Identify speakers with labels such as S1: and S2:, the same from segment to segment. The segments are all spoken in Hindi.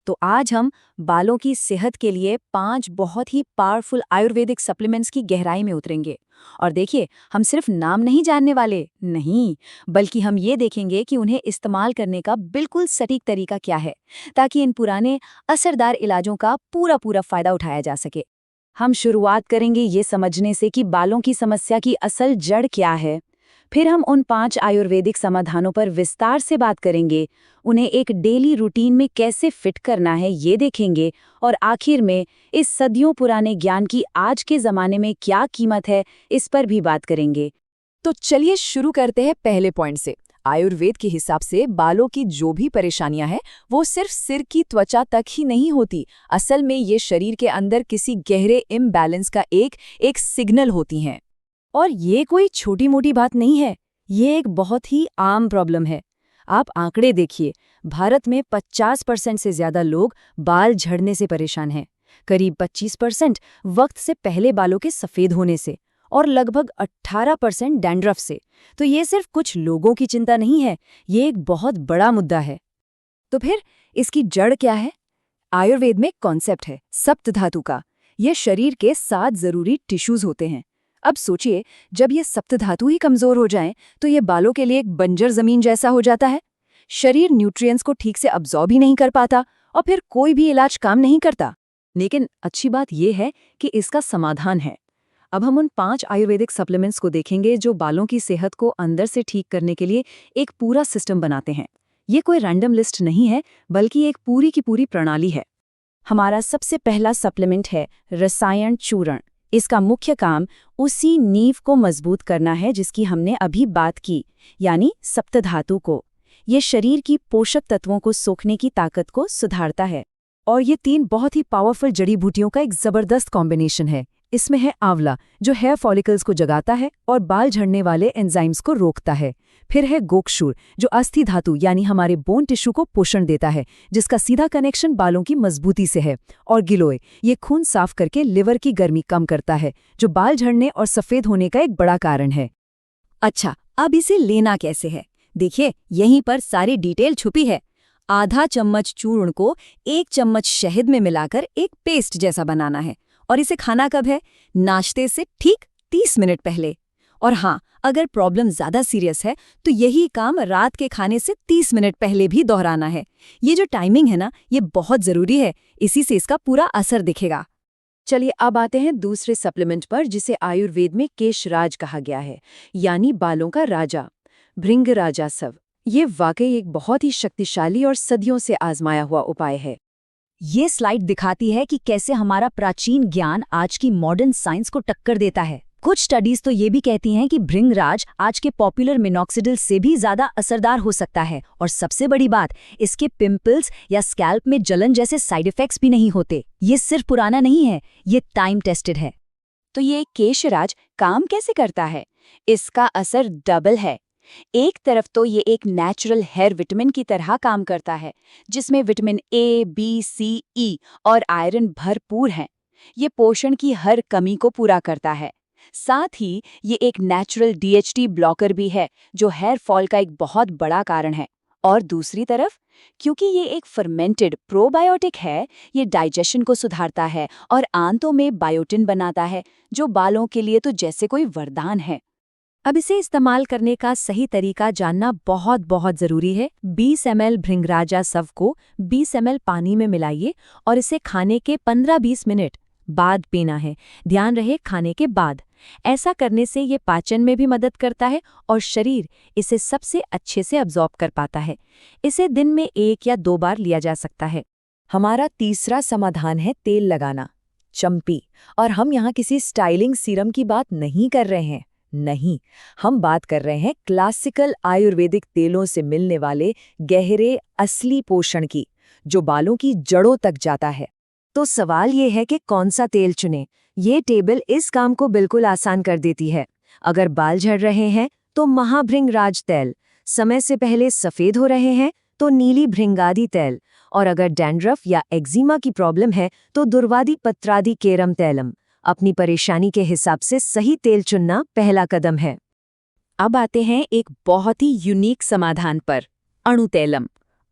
S1: तो आज हम बालों की सेहत के लिए 5 बहुत ही पावरफुल आयुर्वेदिक सप्लीमेंट्स की गहराई में उतरेंगे। और देखिए, हम सिर्फ नाम नहीं जानने वाले, नहीं, बल्कि हम ये देखेंगे कि उन्हें इस्तेमाल करने का बिल्कुल सटीक तरीका क्या है, ताकि इन पुराने असरदार इलाजों का पूरा पूरा फायदा उठाया जा सके। हम शुरुआत करेंगे ये समझने से कि बालों की समस्या की असल जड़ क्या है। फिर हम उन 5 आयुर्वेदिक समाधानों पर विस्तार से बात करेंगे, उन्हें एक डेली रूटीन में कैसे फिट करना है ये देखेंगे, और आखिर में इस सदियों पुराने ज्ञान की आज के ज़माने में क्या कीमत है, इस पर भी बात करेंगे।
S2: तो चलिए शुरू करते हैं पहले पॉइंट से। आयुर्वेद के हिसाब से बालों की जो भी परेशानियां हैं वो सिर्फ सिर की त्वचा तक ही नहीं होती। असल में ये शरीर के अंदर किसी गहरे इम्बैलेंस का एक सिग्नल होती हैं।
S1: और ये कोई छोटी मोटी बात नहीं है, ये एक बहुत ही आम प्रॉब्लम है। आप आंकड़े देखिए, भारत में 50% से ज्यादा लोग बाल झड़ने से परेशान हैं, करीब 25% वक्त से पहले बालों के सफेद होने से, और लगभग 18% डैंड्रफ से। तो ये सिर्फ कुछ लोगों की चिंता नहीं है, ये एक बहुत बड़ा मुद्दा है। तो फिर इसकी जड़ क्या है? आयुर्वेद में कॉन्सेप्ट है सप्तधातु का। ये शरीर के 7 जरूरी टिश्यूज होते हैं। अब सोचिए, जब ये सप्तधातु ही कमजोर हो जाएं, तो ये बालों के लिए एक बंजर जमीन जैसा हो जाता है। शरीर न्यूट्रिएंट्स को ठीक से अब्सॉर्ब ही नहीं कर पाता, और फिर कोई भी इलाज काम नहीं करता। लेकिन अच्छी बात यह है कि इसका समाधान है। अब हम उन 5 आयुर्वेदिक सप्लीमेंट्स को देखेंगे जो बालों की सेहत को अंदर से ठीक करने के लिए एक पूरा सिस्टम बनाते हैं। ये कोई रैंडम लिस्ट नहीं है, बल्कि एक पूरी की पूरी प्रणाली है। हमारा सबसे पहला सप्लीमेंट है रसायन चूर्ण। इसका मुख्य काम उसी नींव को मजबूत करना है जिसकी हमने अभी बात की, यानी सप्तधातु को। ये शरीर की पोषक तत्वों को सोखने की ताकत को सुधारता है। और ये 3 बहुत ही पावरफुल जड़ी बूटियों का एक जबरदस्त कॉम्बिनेशन है। इसमें है आंवला, जो हेयर फॉलिकल्स को जगाता है और बाल झड़ने वाले एंजाइम्स को रोकता है। फिर है गोक्षूर, जो अस्थि धातु यानी हमारे बोन टिश्यू को पोषण देता है, जिसका सीधा कनेक्शन बालों की मजबूती से है। और गिलोय, ये खून साफ करके लिवर की गर्मी कम करता है, जो बाल झड़ने और सफेद होने का एक बड़ा कारण है। अच्छा, अब इसे लेना कैसे है? देखिए, यहीं पर सारी डिटेल छुपी है। आधा चम्मच चूर्ण को 1 चम्मच शहद में मिलाकर एक पेस्ट जैसा बनाना है। और इसे खाना कब है? नाश्ते से ठीक 30 मिनट पहले। और हाँ, अगर प्रॉब्लम ज़्यादा सीरियस है तो यही काम रात के खाने से 30 मिनट पहले भी दोहराना है। ये जो टाइमिंग है ना, ये बहुत ज़रूरी है, इसी से इसका पूरा असर दिखेगा। चलिए अब आते हैं दूसरे सप्लीमेंट पर, जिसे आयुर्वेद में केशराज कहा गया है, यानी बालों का राजा, भृंगराजासव। ये वाकई एक बहुत ही शक्तिशाली और सदियों से आजमाया हुआ उपाय है। ये स्लाइड दिखाती है कि कैसे हमारा प्राचीन ज्ञान आज की मॉडर्न साइंस को टक्कर देता है। कुछ स्टडीज तो ये भी कहती हैं कि भृंगराज आज के पॉपुलर मिनॉक्सिडिल से भी ज्यादा असरदार हो सकता है। और सबसे बड़ी बात, इसके पिंपल्स या स्कैल्प में जलन जैसे साइड इफेक्ट्स भी नहीं होते। ये सिर्फ पुराना नहीं है, ये टाइम टेस्टेड है। तो ये केशराज काम कैसे करता है? इसका असर डबल है। एक तरफ तो ये एक नेचुरल हेयर विटामिन की तरह काम करता है, जिसमें विटामिन ए, बी, सी, ई और आयरन भरपूर हैं। ये पोषण की हर कमी को पूरा करता है। साथ ही ये एक नेचुरल डीएचटी ब्लॉकर भी है, जो हेयर फॉल का एक बहुत बड़ा कारण है। और दूसरी तरफ, क्योंकि ये एक फर्मेंटेड प्रोबायोटिक है, ये डाइजेशन को सुधारता है और आंतों में बायोटिन बनाता है, जो बालों के लिए तो जैसे कोई वरदान है। अब इसे इस्तेमाल करने का सही तरीका जानना बहुत बहुत ज़रूरी है। 20 ml भृंगराजासव को 20 ml पानी में मिलाइए और इसे खाने के 15-20 मिनट बाद पीना है। ध्यान रहे, खाने के बाद। ऐसा करने से ये पाचन में भी मदद करता है और शरीर इसे सबसे अच्छे से अब्जॉर्ब कर पाता है। इसे दिन में 1 या 2 बार लिया जा सकता है। हमारा तीसरा समाधान है तेल लगाना, चंपी। और हम यहाँ किसी स्टाइलिंग सीरम की बात नहीं कर रहे हैं, नहीं, हम बात कर रहे हैं क्लासिकल आयुर्वेदिक तेलों से मिलने वाले गहरे असली पोषण की, जो बालों की जड़ों तक जाता है। तो सवाल ये है कि कौन सा तेल चुनें? ये टेबल इस काम को बिल्कुल आसान कर देती है। अगर बाल झड़ रहे हैं तो महाभृंगराज तेल, समय से पहले सफेद हो रहे हैं तो नीली भृंगादि तेल, और अगर डैंड्रफ या एक्जिमा की प्रॉब्लम है तो दुर्वादी पत्रादि केरम तैलम। अपनी परेशानी के हिसाब से सही तेल चुनना पहला कदम है। अब आते हैं एक बहुत ही यूनिक समाधान पर, अणु तैलम।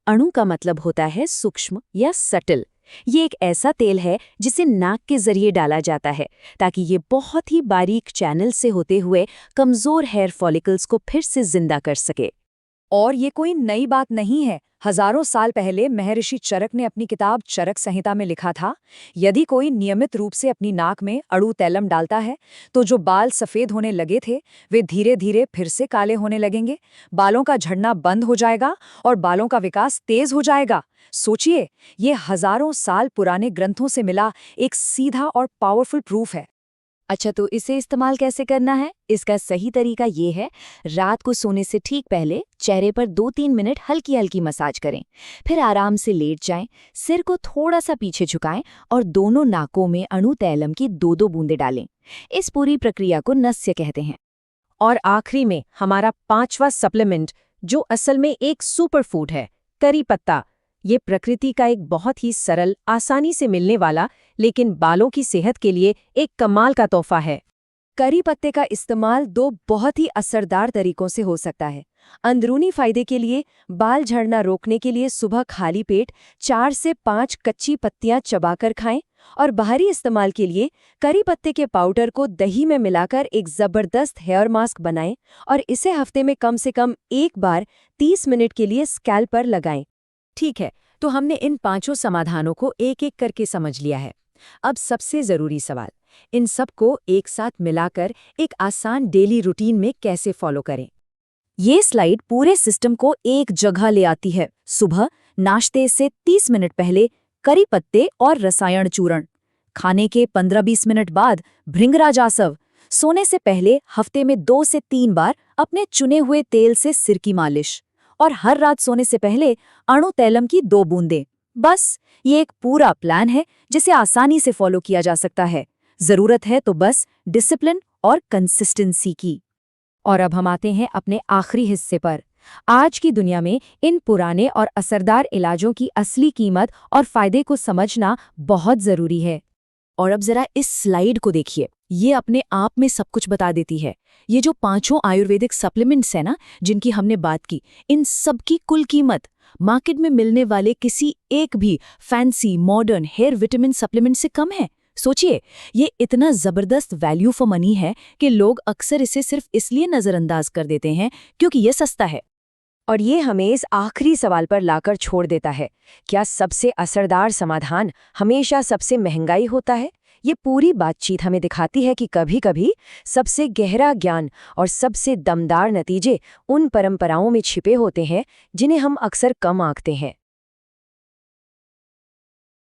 S1: अणु का मतलब होता है सूक्ष्म या सटल। ये एक ऐसा तेल है जिसे नाक के जरिए डाला जाता है ताकि ये बहुत ही बारीक चैनल से होते हुए कमजोर हेयर फॉलिकल्स को फिर से जिंदा कर सके।
S2: और ये कोई नई बात नहीं है। हजारों साल पहले महर्षि चरक ने अपनी किताब चरक संहिता में लिखा था, यदि कोई नियमित रूप से अपनी नाक में अड़ू तैलम डालता है तो जो बाल सफेद होने लगे थे वे धीरे धीरे फिर से काले होने लगेंगे, बालों का झड़ना बंद हो जाएगा और बालों का विकास तेज हो जाएगा। सोचिए, ये हजारों साल पुराने ग्रंथों से मिला एक सीधा और पावरफुल प्रूफ है।
S1: अच्छा, तो इसे इस्तेमाल कैसे करना है? इसका सही तरीका ये है, रात को सोने से ठीक पहले चेहरे पर 2-3 मिनट हल्की हल्की मसाज करें। फिर आराम से लेट जाएं, सिर को थोड़ा सा पीछे झुकाएं और दोनों नाकों में अणु तैलम की 2-2 बूंदें डालें। इस पूरी प्रक्रिया को नस्य कहते हैं।
S3: और आखिरी में हमारा 5वां सप्लीमेंट, जो असल में एक सुपर फूड है, करी पत्ता। ये प्रकृति का एक बहुत ही सरल, आसानी से मिलने वाला, लेकिन बालों की सेहत के लिए एक कमाल का तोहफा है।
S2: करी पत्ते का इस्तेमाल 2 बहुत ही असरदार तरीकों से हो सकता है। अंदरूनी फायदे के लिए, बाल झड़ना रोकने के लिए सुबह खाली पेट 4 से 5 कच्ची पत्तियां चबाकर खाएं, और बाहरी इस्तेमाल के लिए करी पत्ते के पाउडर को दही में मिलाकर एक जबरदस्त हेयर मास्क बनाएं और इसे हफ्ते में कम से कम 1 बार 30 मिनट के लिए स्कैल्प पर लगाएं।
S3: ठीक है, तो हमने इन 5 समाधानों को एक एक करके समझ लिया है। अब सबसे ज़रूरी सवाल, इन सब को एक साथ मिलाकर एक आसान डेली रूटीन में कैसे फॉलो करें?
S1: ये स्लाइड पूरे सिस्टम को एक जगह ले आती है। सुबह नाश्ते से 30 मिनट पहले करी पत्ते और रसायन चूर्ण, खाने के 15-20 मिनट बाद भृंगराज आसव, सोने से पहले हफ्ते में 2 से 3 बार अपने चुने हुए तेल से सिर की मालिश, और हर रात सोने से पहले अणु तैलम की 2 बूंदें। बस ये एक पूरा प्लान है जिसे आसानी से फॉलो किया जा सकता है। जरूरत है तो बस डिसिप्लिन और कंसिस्टेंसी की।
S3: और अब हम आते हैं अपने आखिरी हिस्से पर। आज की दुनिया में इन पुराने और असरदार इलाजों की असली कीमत और फायदे को समझना बहुत जरूरी है।
S1: और अब जरा इस स्लाइड को देखिए, ये अपने आप में सब कुछ बता देती है। ये जो 5 आयुर्वेदिक सप्लीमेंट्स हैं ना, जिनकी हमने बात की, इन सब की कुल कीमत मार्केट में मिलने वाले किसी एक भी fancy modern hair vitamin supplement से कम है। सोचिए, ये इतना जबरदस्त वैल्यू फॉर मनी है कि लोग अक्सर इसे सिर्फ इसलिए नजरअंदाज कर देते हैं क्योंकि ये सस्ता है।
S2: और ये हमें इस आखिरी सवाल पर लाकर छोड़ देता है, क्या सबसे असरदार समाधान हमेशा सबसे महंगाई होता है? ये पूरी बातचीत हमें दिखाती है कि कभी-कभी सबसे गहरा ज्ञान और सबसे दमदार नतीजे उन परंपराओं में छिपे होते हैं जिन्हें हम अक्सर कम आंकते हैं।